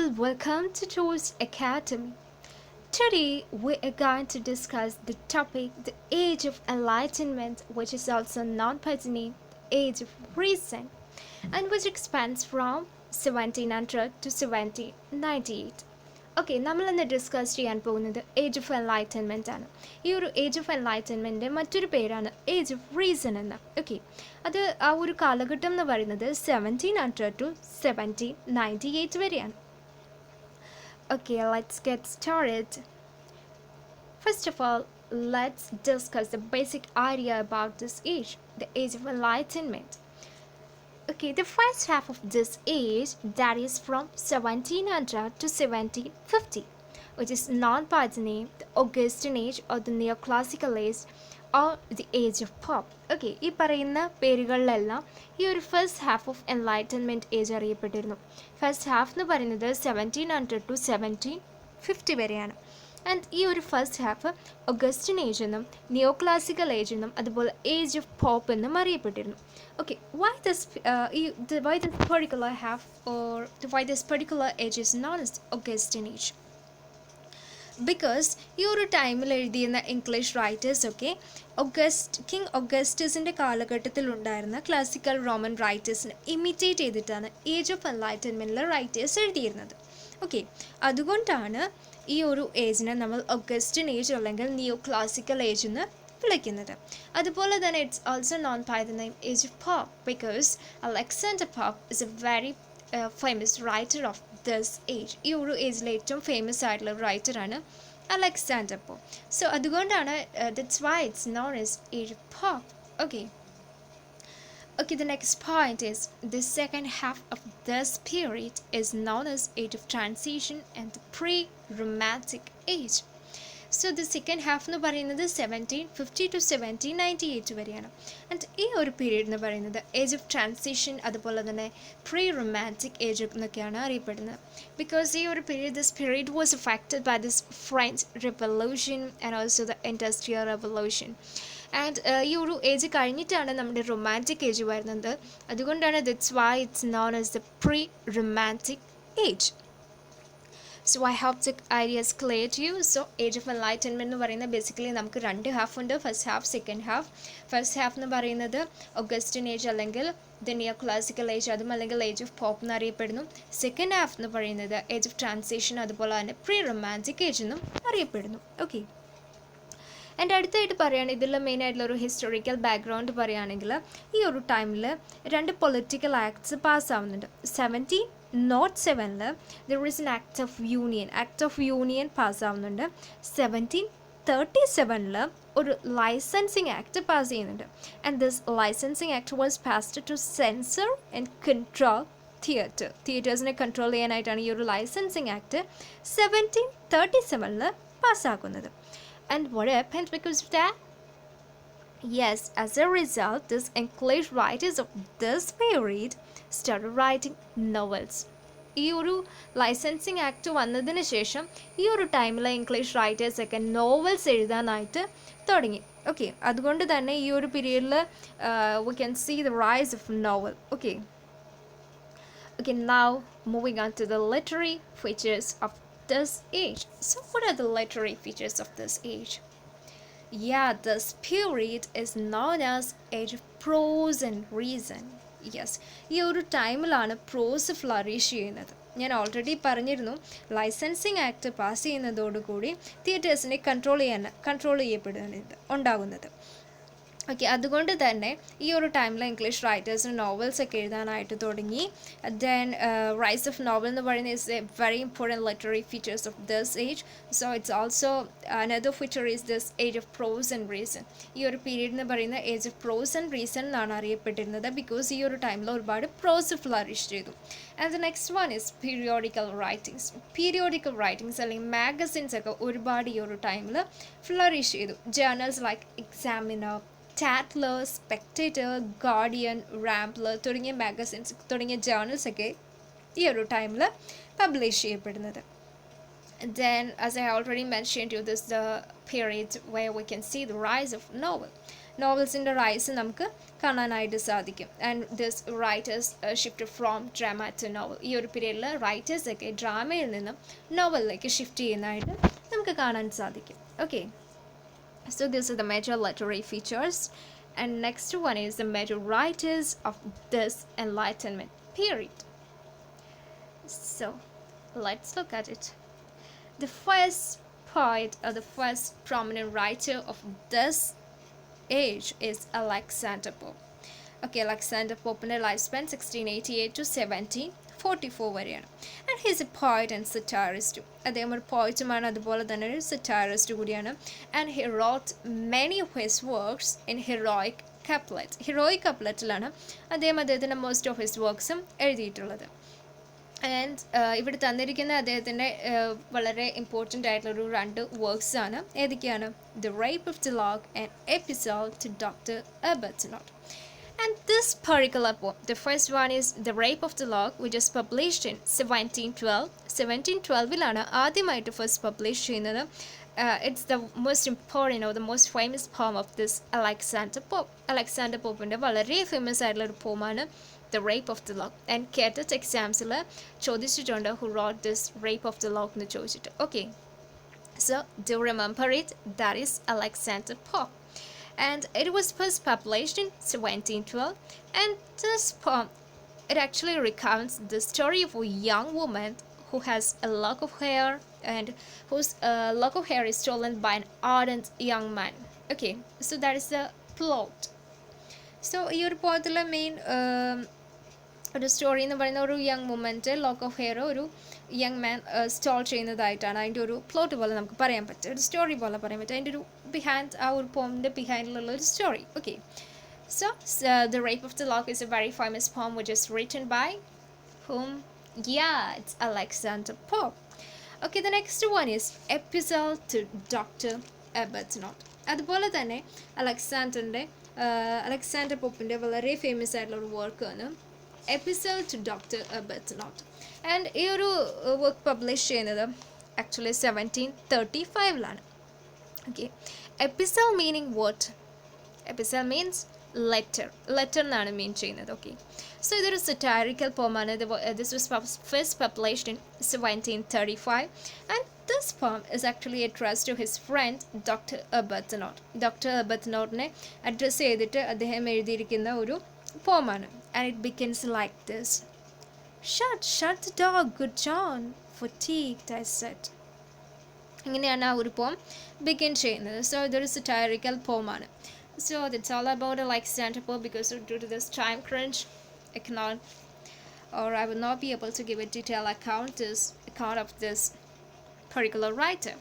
all, welcome to Toast Academy. Today we are going to discuss the topic the Age of Enlightenment, which is also known by the name Age of Reason, and which expands from 1700 to 1798. Okay നമ്മളിന്ന് discuss ചെയ്യാൻ പോകുന്നത് age of enlightenment ആണ്. ഈ ഒരു age of എൻലൈറ്റൻമെൻറ്റിൻ്റെ മറ്റൊരു പേരാണ് age of reason എന്ന്. Okay, അത് ആ ഒരു കാലഘട്ടം എന്ന് പറയുന്നത് 1700 ടു 1798 വരെയാണ്. Okay, let's get started. First of all, let's discuss the basic idea about this age, the Age of Enlightenment. Okay, the first half of this age, that is from 1700 to 1750, which is known by the name the Augustan Age or the Neoclassical Age or the Age of Pop. Okay, ഈ പറയുന്ന പേരുകളിലെല്ലാം ഈ ഒരു first half of enlightenment age അറിയപ്പെട്ടിരുന്നു. First half എന്ന് പറയുന്നത് 1700 to 1750 വരെയാണ്. And ഈ ഒരു ഫസ്റ്റ് ഹാഫ് ഒഗസ്റ്റൻ ഏജ് എന്നും നിയോ ക്ലാസിക്കൽ ഏജ് എന്നും അതുപോലെ ഏജ് ഓഫ് പോപ്പ് എന്നും അറിയപ്പെട്ടിരുന്നു. Okay, why this particular age is known as Augustan age? Because ഈ ഒരു ടൈമിൽ എഴുതിയിരുന്ന ഇംഗ്ലീഷ് റൈറ്റേഴ്സ് ഒക്കെ കിങ് ഒഗസ്റ്റസിൻ്റെ കാലഘട്ടത്തിലുണ്ടായിരുന്ന ക്ലാസിക്കൽ റോമൻ റൈറ്റേഴ്സിനെ ഇമിറ്റേറ്റ് ചെയ്തിട്ടാണ് ഏജ് ഓഫ് എൻലൈറ്റൻമെൻറ്റിലെ റൈറ്റേഴ്സ് എഴുതിയിരുന്നത്. ഓക്കെ, അതുകൊണ്ടാണ് ഈ ഒരു ഏജിനെ നമ്മൾ ഒഗസ്റ്റൻ ഏജ് അല്ലെങ്കിൽ നിയോ ക്ലാസിക്കൽ ഏജ് എന്ന് വിളിക്കുന്നത്. അതുപോലെ തന്നെ it's also known by the name age of Pope because Alexander Pope is a very famous writer of this age. ഈ ഒരു ഏജിലെ ഏറ്റവും ഫേമസ് ആയിട്ടുള്ള റൈറ്ററാണ് അലക്സാണ്ടർ പോപ്പ്. സോ അതുകൊണ്ടാണ് that's why it's known as age of Pope. Okay, the next point is the second half of this period is known as age of transition and the pre-romantic age. So the second half എന്ന് പറയുന്നത് 1750 to 1798 വരെയാണ്. And ഈ ഒരു period എന്ന് പറയുന്നത് age of transition അതുപോലെ തന്നെ pre romantic age എന്നൊക്കെയാണ് അറിയപ്പെടുന്നത്. ബിക്കോസ് ഈ ഒരു period this period was affected by this French revolution and also the industrial revolution. And ഈ ഒരു ഏജ് കഴിഞ്ഞിട്ടാണ് നമ്മുടെ റൊമാൻറ്റിക് ഏജ് വരുന്നത്. അതുകൊണ്ടാണ് that's why it's known as the pre romantic age. So I hope the idea is clear to you. So age of enlightenment എന്ന് പറയുന്നത് basically നമുക്ക് രണ്ട് ഹാഫ് ഉണ്ട്, first half second half. First half എന്ന് പറയുന്നത് Augustan age അല്ലെങ്കിൽ the neo classical age, അതും അല്ലെങ്കിൽ ഏജ് ഓഫ് പോപ്പ് എന്നറിയപ്പെടുന്നു. സെക്കൻഡ് ഹാഫ് എന്ന് പറയുന്നത് ഏജ് ഓഫ് ട്രാൻസിഷൻ അതുപോലെ തന്നെ പ്രീ റൊമാൻറ്റിക് ഏജ് എന്നും അറിയപ്പെടുന്നു. ഓക്കെ, എൻ്റെ അടുത്തായിട്ട് പറയുകയാണെങ്കിൽ ഇതിൽ മെയിനായിട്ടുള്ള ഒരു ഹിസ്റ്റോറിക്കൽ ബാക്ക്ഗ്രൗണ്ട് പറയുകയാണെങ്കിൽ ഈ ഒരു ടൈമിൽ രണ്ട് പൊളിറ്റിക്കൽ ആക്ട്സ് പാസ്സാവുന്നുണ്ട്. 1707 there is an act of union പാസ്സാവുന്നുണ്ട്. 1737 ഒരു ലൈസൻസിങ് ആക്ട് പാസ് ചെയ്യുന്നുണ്ട്. And this licensing act was passed to censor and control തിയേറ്റേഴ്സിനെ കൺട്രോൾ ചെയ്യാനായിട്ടാണ് ഈ ഒരു ലൈസൻസിങ് ആക്ട് 1737 പാസ്സാക്കുന്നത്. And what happened because of that? Yes, as a result, these English writers of this period started writing novels. ഈ ഒരു licensing act വന്നതിന് ശേഷം ഈ ഒരു ടൈമിലെ ഇംഗ്ലീഷ് റൈറ്റേഴ്സൊക്കെ നോവൽസ് എഴുതാനായിട്ട് തുടങ്ങി. ഓക്കെ, അതുകൊണ്ട് തന്നെ ഈ ഒരു പീരീഡിൽ we can see the rise of novel. Okay, now moving on to the literary features of this age. So what are the literary features of this age? Yeah, this period is known as age of prose and reason. Yes, ഈ ഒരു ടൈമിലാണ് പ്രോസ് flourish ചെയ്യുന്നത്. ഞാൻ already പറഞ്ഞിരുന്നു, licensing act pass ചെയ്യുന്നതോടുകൂടി തിയേറ്റേഴ്സിനെ control ചെയ്യപ്പെടുന്നത് ഉണ്ടാകുന്നത്. Okay, അതുകൊണ്ട് തന്നെ ഈ ഒരു ടൈമിൽ ഇംഗ്ലീഷ് റൈറ്റേഴ്സിന് നോവൽസൊക്കെ എഴുതാനായിട്ട് തുടങ്ങി. ദെൻ റൈസ് ഓഫ് നോവൽ എന്ന് പറയുന്നത് is a very important literary features of this age. So it's also another feature is this age of prose and reason. ഈ ഒരു പീരീഡ് എന്ന് പറയുന്ന age of prose and reason എന്നാണ് അറിയപ്പെട്ടിരുന്നത്. Because ഈ ഒരു ടൈമിൽ ഒരുപാട് പ്രോസ് ഫ്ലറിഷ് ചെയ്തു. And the next one is periodical writings അല്ലെങ്കിൽ മാഗസിൻസ് ഒക്കെ ഒരുപാട് ഈ ഒരു ടൈമിൽ ഫ്ലറിഷ് ചെയ്തു. Journals like Examiner, Tatler, Spectator, Guardian, Rambler തുടങ്ങിയ മാഗസിൻസ് തുടങ്ങിയ ജേർണൽസൊക്കെ ഈ ഒരു ടൈമിൽ പബ്ലിഷ് ചെയ്യപ്പെടുന്നത്. Then, as I already mentioned you, this is the period where we can see the rise of novel. നോവൽസിൻ്റെ റൈസ് നമുക്ക് കാണാനായിട്ട് സാധിക്കും. And this writers shift from drama to novel. ഈ ഒരു പീരീഡിൽ റൈറ്റേഴ്സൊക്കെ ഡ്രാമയിൽ നിന്നും നോവലിലേക്ക് ഷിഫ്റ്റ് ചെയ്യുന്നതായിട്ട് നമുക്ക് കാണാൻ സാധിക്കും. Okay, so these are the major literary features, and next one is the major writers of this Enlightenment period. So let's look at it. The first poet or the first prominent writer of this age is Alexander Pope. Okay, Alexander Pope's lifespan 1688 to 1744 വരെയാണ്. And he's a poet and satirist. അദ്ദേഹം ഒരു പോയിറ്റുമാണ്, അതുപോലെ തന്നെ ഒരു satirist കൂടിയാണ്. And he wrote many of his works in heroic couplet. Heroic കപ്ലെറ്റിലാണ് അദ്ദേഹത്തിൻ്റെ മോസ്റ്റ് ഓഫ് ഹിസ് വർക്ക്സും എഴുതിയിട്ടുള്ളത്. ആൻഡ് ഇവിടെ തന്നിരിക്കുന്ന അദ്ദേഹത്തിൻ്റെ വളരെ ഇമ്പോർട്ടൻ്റ് ആയിട്ടുള്ളൊരു 2 വർക്ക്സാണ്. ഏതൊക്കെയാണ്? The rape of the lock and epistle to doctor Arbuthnot. And this particular poem, the first one is The Rape of the Lock, which is published in 1712. 1712-ലാണ് ആദ്യമായിട്ട് first publish ചെയ്യുന്നത്. It's the most important or the most famous poem of this Alexander Pope. Alexander പോപ്പിൻ്റെ വളരെ famous ആയിട്ടുള്ളൊരു പോമാണ് The Rape of the Lock. And KTET എക്സാംസിൽ ചോദിച്ചിട്ടുണ്ട് who wrote this Rape of the Lock എന്ന് ചോദിച്ചിട്ട്. Okay, so do remember it, that is Alexander Pope. And it was first published in 1712, and this poem, it actually recounts the story of a young woman who has a lock of hair, and whose lock of hair is stolen by an ardent young man. Okay, so that is the plot. So ഈ ഒരു പോയത്തിലെ main ഒരു story എന്ന് പറയുന്ന ഒരു young വുമൻ്റെ lock of hair ഒരു young man stall ചെയ്യുന്നതായിട്ടാണ് അതിൻ്റെ ഒരു plot പോലെ നമുക്ക് പറയാൻ പറ്റും, ഒരു സ്റ്റോറി പോലെ പറയാൻ പറ്റും. അതിൻ്റെ ഒരു ബിഹൈൻഡ്, ആ ഒരു പോമിൻ്റെ ബിഹൈൻഡിലുള്ള ഒരു story. Okay, so The Rape of the Lock is a very famous poem which is written by whom? Yeah, it's Alexander Pope. Okay, the next one is Epistle to Dr. Arbuthnot. അതുപോലെ തന്നെ Alexander പോപ്പിൻ്റെ വളരെ famous ആയിട്ടുള്ള ഒരു വർക്കാണ് Epistle to Dr. Arbuthnot. And ഈ ഒരു work publish ചെയ്യുന്നത് ആക്ച്വലി 1735-ലാണ്. Okay, epistle meaning what? Epistle means letter എന്നാണ് മീൻ ചെയ്യുന്നത്. ഓക്കെ, സോ ഇതൊരു സറ്റാരിക്കൽ പോമാണ്. This was first published in 1735, and this poem is actually addressed to his friend doctor Arbuthnot. Doctor Arbuthnotനെ address ചെയ്തിട്ട് അദ്ദേഹം എഴുതിയിരിക്കുന്ന ഒരു പോമാണ്. And it begins like this: Shut the door, good John, fatigued, I said. ഇങ്ങനെയാണ് ആ ഒരു പോം ബിഗിൻ ചെയ്യുന്നത്. സോ ഇതൊരു satirical പോമാണ്. So that's all about Alexander Pope. Because due to this time crunch, I will not be able to give a detailed account of this particular writer.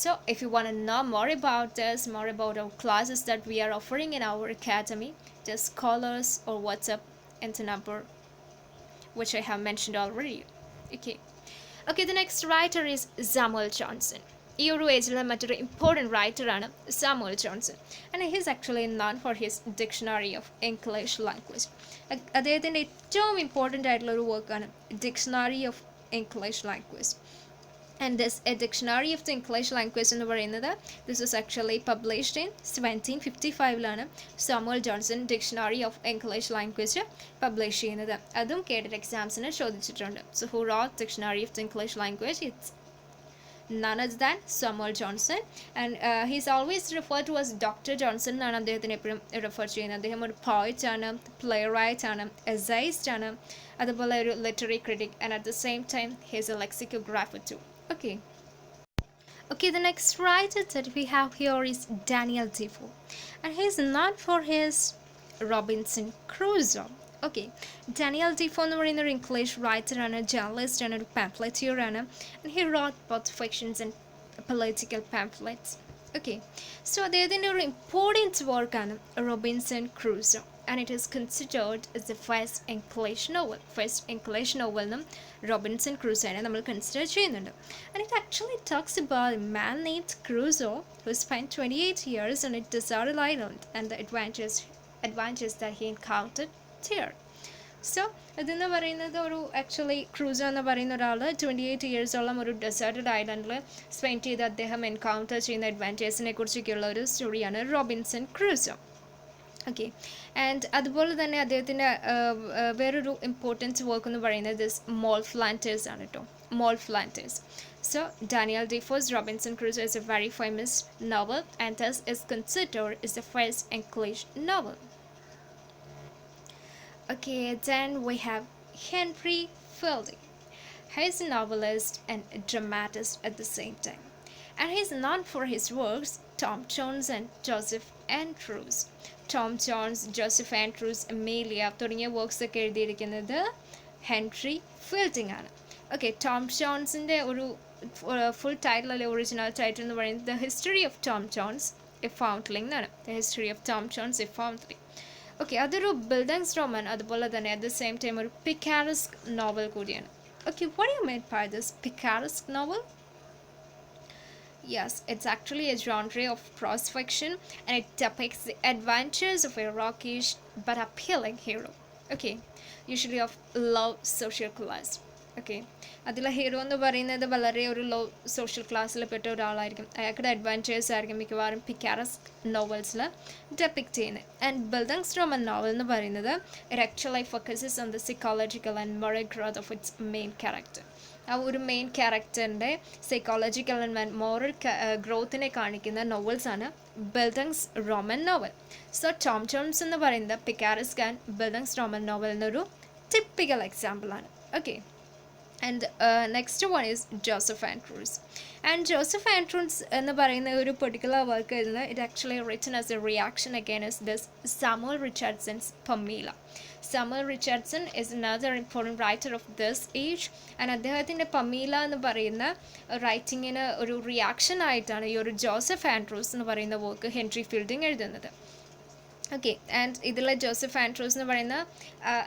So if you want to know more about this, more about our classes that we are offering in our academy, just call us or WhatsApp into number which I have mentioned already. Okay, the next writer is Samuel Johnson. ഈ ഒരു ഏജിലെ മറ്റൊരു important റൈറ്ററാണ് Samuel Johnson. And he's actually known for his dictionary of English language. അദ്ദേഹത്തിൻ്റെ ഏറ്റവും important ആയിട്ടുള്ള ഒരു വർക്കാണ് dictionary of English language. And this a dictionary of the English language എന്ന് പറയുന്നത് this was actually published in 1755-ലാണ് Samuel Johnson dictionary of English language publish ചെയ്യുന്നത്. അതും കേട്ടറ്റ് എക്സാംസിന് ചോദിച്ചിട്ടുണ്ട്. So who wrote dictionary of the English language? It's none other than Samuel Johnson, and he's always referred to as Dr. Johnson എന്നാണ് അദ്ദേഹത്തിന് എപ്പോഴും refer ചെയ്യുന്നത്. അദ്ദേഹം ഒരു പോയിറ്റ് ആണ്, പ്ലേ റൈറ്റ് ആണ്, എസൈസ്റ്റ് ആണ്, അതുപോലെ ഒരു literary critic, and at the same time he's a lexicographer too. Okay, the next writer that we have here is Daniel Defoe, and he's known for his Robinson Crusoe. Okay, Daniel Defoe എന്ന് പറയുന്ന ഒരു English റൈറ്ററാണ്, journalist ആണ്, ഒരു pamphleteer ആണ്. And he wrote both fictions and political pamphlets. Okay, so അദ്ദേഹത്തിൻ്റെ ഒരു important വർക്കാണ് Robinson Crusoe, and it is considered as the first English novel എന്നും റോബിൻസൺ ക്രൂസോനെ നമ്മൾ കൺസിഡർ ചെയ്യുന്നുണ്ട്. And it actually talks about a man named Crusoe who spent 28 years on a deserted island and the adventures that he encountered here. So ഇതെന്ന് പറയുന്നത് ഒരു actually Crusoe എന്ന് പറയുന്ന ഒരാൾ 28 ഇയേഴ്സോളം ഒരു ഡെസേർട്ടഡ് ഐലൻഡിൽ സ്പെൻഡ് ചെയ്ത് അദ്ദേഹം എൻകൗണ്ടർ ചെയ്യുന്ന അഡ്വഞ്ചേഴ്സിനെ കുറിച്ചൊക്കെയുള്ള ഒരു സ്റ്റോറിയാണ് റോബിൻസൺ ക്രൂസോ. ഓക്കെ. ആൻഡ് അതുപോലെ തന്നെ അദ്ദേഹത്തിൻ്റെ വേറൊരു ഇമ്പോർട്ടൻറ്റ് വർക്ക് എന്ന് പറയുന്നത് ദിസ് മോൾ ഫ്ലാൻറ്റേഴ്സ് ആണ് കേട്ടോ. മോൾ ഫ്ലാൻറ്റേഴ്സ്. So Daniel Defoe's Robinson Crusoe is a very famous novel and thus is considered as the first English novel. Okay, then we have Henry Fielding. He is a novelist and a dramatist at the same time. And he is known for his works Tom Jones and Joseph Andrews. Tom Jones, Joseph Andrews, Amelia തുടങ്ങിയ വർക്ക്സ് ഒക്കെ എഴുതിയിരിക്കുന്നത് Henry Fielding ആണ്. Okay, Tom ജോൺസിൻ്റെ ഒരു full title അല്ലെ original title എന്ന് പറയുന്നത് the history of Tom Jones a foundling എന്നാണ്. The history of Tom Jones a foundling. Okay, അതൊരു ബിൽഡൻസ് റോമൻ അതുപോലെ തന്നെ അറ്റ് ദ സെയിം ടൈം ഒരു പിക്കാരസ്ക് നോവൽ കൂടിയാണ്. Okay, what do you mean by this picaresque novel? Yes, it's actually a genre of prose fiction and it depicts the adventures of a rockish but appealing hero. Okay, usually of low social class. Okay, അതിലെ hero എന്ന് പറയുന്നത് വളരെ ഒരു law social ക്ലാസ്സിൽ പെട്ട ഒരാളായിരിക്കും. അയാളുടെ adventures ആയിരിക്കും മിക്കവാറും പിക്കാരസ്ക് നോവൽസിൽ ഡെപ്പിക്റ്റ് ചെയ്യുന്നത്. ആൻഡ് ബിൽഡിംഗ്സ് റോമൻ നോവൽ എന്ന് പറയുന്നത് it actually focuses on the psychological and moral growth of its main character. ആ ഒരു മെയിൻ ക്യാരക്ടറിൻ്റെ സൈക്കോളജിക്കൽ ആൻഡ് മോറൽ ഗ്രോത്തിനെ കാണിക്കുന്ന നോവൽസാണ് bildungsroman novel. So Tom Jones എന്ന് പറയുന്നത് picaresque and bildungsroman novel എന്നൊരു ടിപ്പിക്കൽ എക്സാമ്പിളാണ്. Okay. And next one is Joseph Andrews. And Joseph Andrews എന്ന് പറയുന്ന ഒരു പെർട്ടിക്കുലർ വർക്ക് എഴുതുന്നത് it actually written as a reaction against this Samuel Richardson's Pamela. Samuel Richardson is another important writer of this age. And അദ്ദേഹത്തിൻ്റെ Pamela എന്ന് പറയുന്ന റൈറ്റിങ്ങിന് ഒരു reaction ആയിട്ടാണ് ഈ ഒരു ജോസഫ് ആൻഡ്രൂസ് എന്ന് പറയുന്ന വർക്ക് ഹെൻറി ഫീൽഡിംഗ് എഴുതുന്നത്. ഓക്കെ, ആൻഡ് ഇതിലെ ജോസഫ് ആൻഡ്രൂസ് എന്ന് പറയുന്ന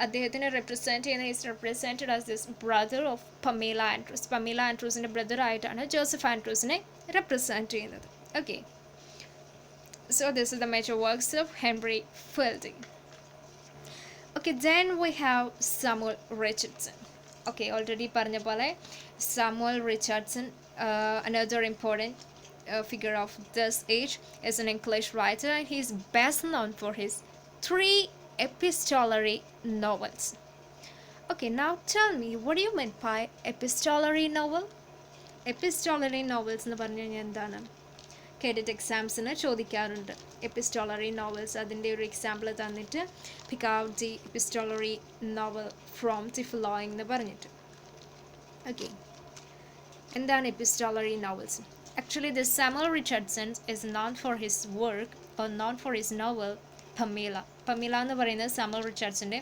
അദ്ദേഹത്തിനെ റെപ്രസെൻറ്റ് ചെയ്യുന്ന is represented as this brother of Pamela Andrews. Pamela ആൻഡ്രൂസിൻ്റെ ബ്രദറായിട്ടാണ് ജോസഫ് ആൻഡ്രൂസിനെ റെപ്രസെൻറ്റ് ചെയ്യുന്നത്. Okay, so this is the major works of Henry Fielding. Okay, then we have Samuel Richardson. Okay, already പറഞ്ഞ പോലെ Samuel Richardson another important figure of this age is an English writer and he is best known for his 3 epistolary novels. Okay, now tell me, what do you mean by epistolary novel? Epistolary novels എന്ന് പറഞ്ഞു കഴിഞ്ഞാൽ എന്താണ്? Cadet എക്സാംസിന് ചോദിക്കാറുണ്ട് epistolary novels. അതിൻ്റെ ഒരു example തന്നിട്ട് pick out the epistolary novel from the following എന്ന് പറഞ്ഞിട്ട്. ഓക്കെ, എന്താണ് epistolary novels? Actually, this Samuel Richardson is known for his work or known for his novel Pamela. Pamela എന്ന് പറയുന്നത് Samuel റിച്ചാർഡ്സൻ്റെ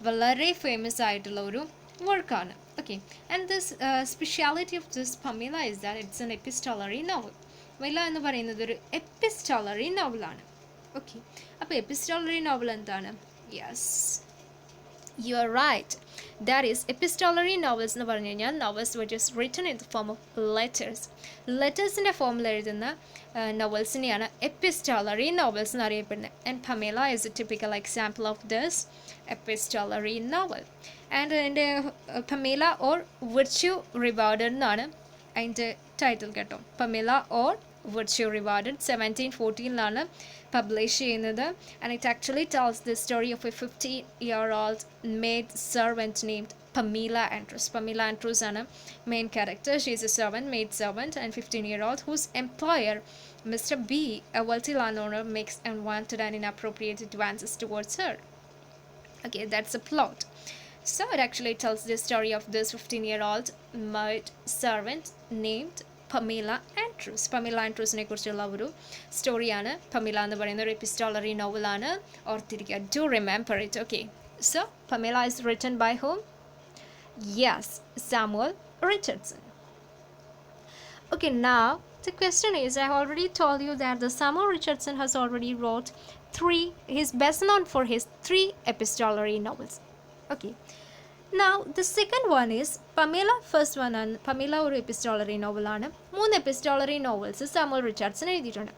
വളരെ famous ആയിട്ടുള്ള ഒരു വർക്കാണ്. Okay, and this speciality of this Pamela is that it's an epistolary novel. Pamela എന്ന് പറയുന്നത് ഒരു epistolary നോവലാണ്. ഓക്കെ, അപ്പോൾ എപ്പിസ്റ്റോളറി നോവൽ എന്താണ്? Yes, you are right. That is epistolary novels എന്ന് പറഞ്ഞു കഴിഞ്ഞാൽ novels which is written in the form of letters. ലെറ്റേഴ്സിൻ്റെ ഫോമിൽ എഴുതുന്ന നോവൽസിനെയാണ് എപ്പിസ്റ്റോളറി നോവൽസ് എന്ന് അറിയപ്പെടുന്നത്. And Pamela is A typical example of this epistolary novel. And അതിൻ്റെ Pamela or virtue rewarded എന്നാണ് അതിൻ്റെ ടൈറ്റിൽ കേട്ടോ. Pamela or virtue rewarded 1714 published ചെയ്യുന്നത്. And it actually tells the story of a 15-year-old maid servant named Pamela Andrews. Pamela Andrews ആണ് main character. She is a servant, maid servant, and 15-year-old whose employer, Mr. B, a wealthy landowner, makes unwanted and inappropriate advances towards her. Okay, that's the plot. So it actually tells the story of this 15-year-old maid servant named Pamela Andrews. Pamela ആൻഡ്രൂസിനെ കുറിച്ചുള്ള ഒരു സ്റ്റോറിയാണ്. Pamela എന്ന് പറയുന്ന ഒരു epistolary നോവലാണ്. ഓർത്തിരിക്കുക, do remember it. Okay, so Pamela is written by whom? Yes, Samuel Richardson. Okay, now the question is, I already told you that the Samuel Richardson has already wrote he's best known for his 3 epistolary novels. Okay, now the second one is Pamela. First one ആണ് Pamela ഒരു epistolary നോവലാണ്. 3 epistolary novels Samuel Richardson എഴുതിയിട്ടുണ്ട്.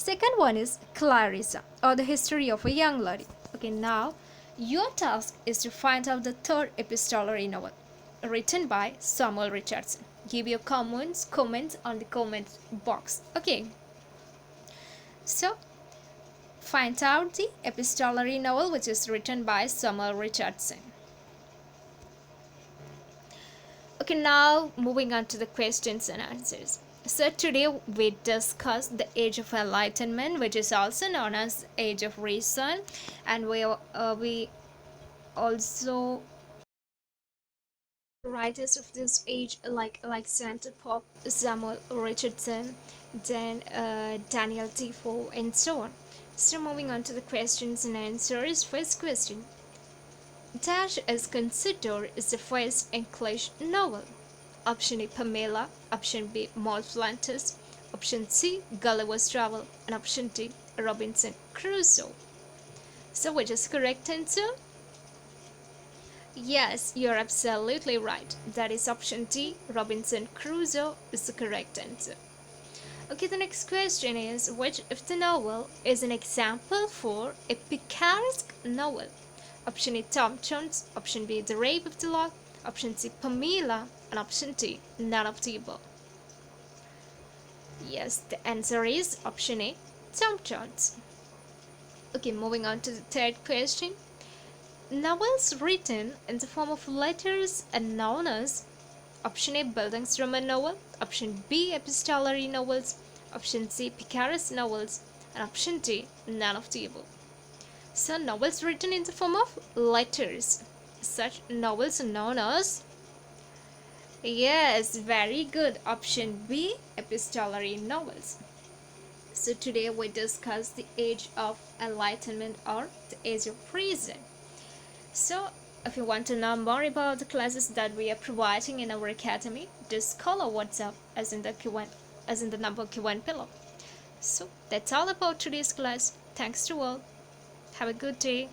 Second one is Clarissa or the history of a young lady. Okay, now your task is to find out the 3rd epistolary novel written by Samuel Richardson. Give your comments on the comment box. Okay, so Find out the epistolary novel which is written by Richardson. Okay, now moving on to the questions and answers. So today we discuss the Age of Enlightenment, which is also known as Age of Reason, and we also writers of this age like Alexander Pope, Samuel Richardson, then Daniel Defoe, and so on. So moving on to the questions and answers. First question: Dash is considered as the first English novel. Option A, Pamela. Option B, Maud Flanders. Option C, Gulliver's Travel. And option D, Robinson Crusoe. So which is the correct answer? Yes, you're absolutely right. That is option D, Robinson Crusoe is the correct answer. Okay, the next question is which of the novel is an example for a picaresque novel? Option A, Tom Jones. Option B, The Rape of the Lock. Option C, Pamela. And option D, none of the above. Yes, the answer is option A, Tom Jones. Okay, moving on to the third question. Novels written in the form of letters are known as option A, Bildungsroman novel, option B, epistolary novels, option C, picaresque novels, and option D, none of the above. So novels written in the form of letters. Such novels are known as, yes, very good, option B, epistolary novels. So today we discuss the Age of Enlightenment or the Age of Reason. So if you want to know more about the classes that we are providing in our academy, just call our WhatsApp as in the number given below. So that's all about today's class. Thanks to all. Have a good day.